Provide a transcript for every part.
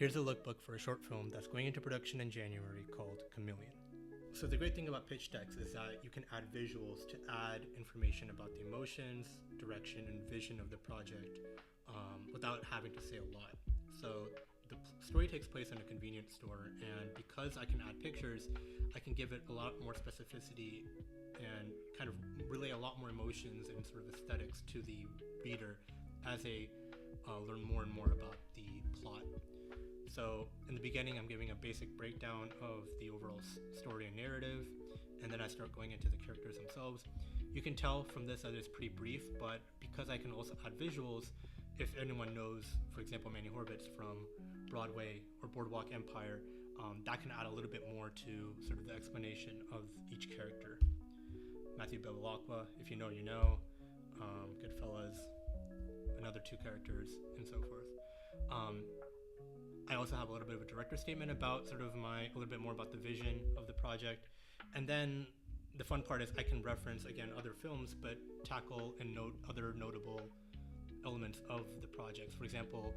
Here's a lookbook for a short film that's going into production in January called Chameleon. So the great thing about pitch decks is that you can add visuals to add information about the emotions, direction, and vision of the project without having to say a lot. So the story takes place in a convenience store, and because I can add pictures, I can give it a lot more specificity and kind of relay a lot more emotions and sort of aesthetics to the reader as they learn more and more about the plot. So in the beginning, I'm giving a basic breakdown of the overall story and narrative, and then I start going into the characters themselves. You can tell from this that it's pretty brief, but because I can also add visuals, if anyone knows, for example, Manny Horvitz from Broadway or Boardwalk Empire, that can add a little bit more to sort of the explanation of each character. Matthew Bevilacqua, if you know, you know. Goodfellas, another two characters, and so forth. I also have a little bit of a director statement about a little bit more about the vision of the project. And then the fun part is I can reference, again, other films, but tackle and note other notable elements of the projects. For example,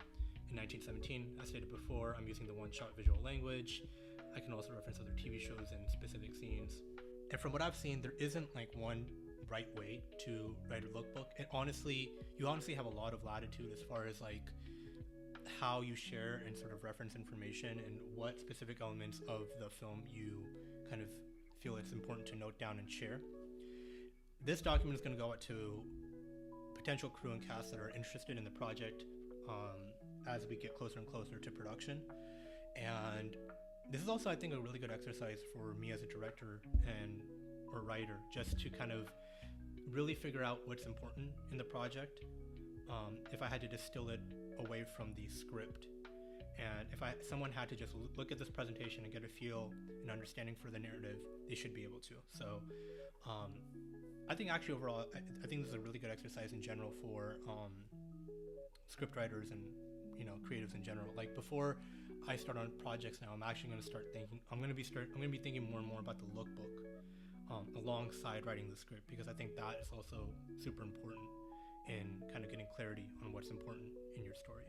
in 1917, as stated before, I'm using the one-shot visual language. I can also reference other TV shows and specific scenes. And from what I've seen, there isn't like one right way to write a lookbook. And you honestly have a lot of latitude as far as like how you share and sort of reference information and what specific elements of the film you kind of feel it's important to note down and share. This document is going to go out to potential crew and cast that are interested in the project as we get closer and closer to production. And this is also, I think, a really good exercise for me as a director or writer, just to kind of really figure out what's important in the project. If I had to distill it away from the script, and if someone had to just look at this presentation and get a feel and understanding for the narrative, they should be able to. So I think actually overall, I think this is a really good exercise in general for script writers and creatives in general. Like before I start on projects now, I'm actually going to start thinking. I'm going to be thinking more and more about the lookbook alongside writing the script, because I think that is also super important in kind of getting clarity on what's important in your story.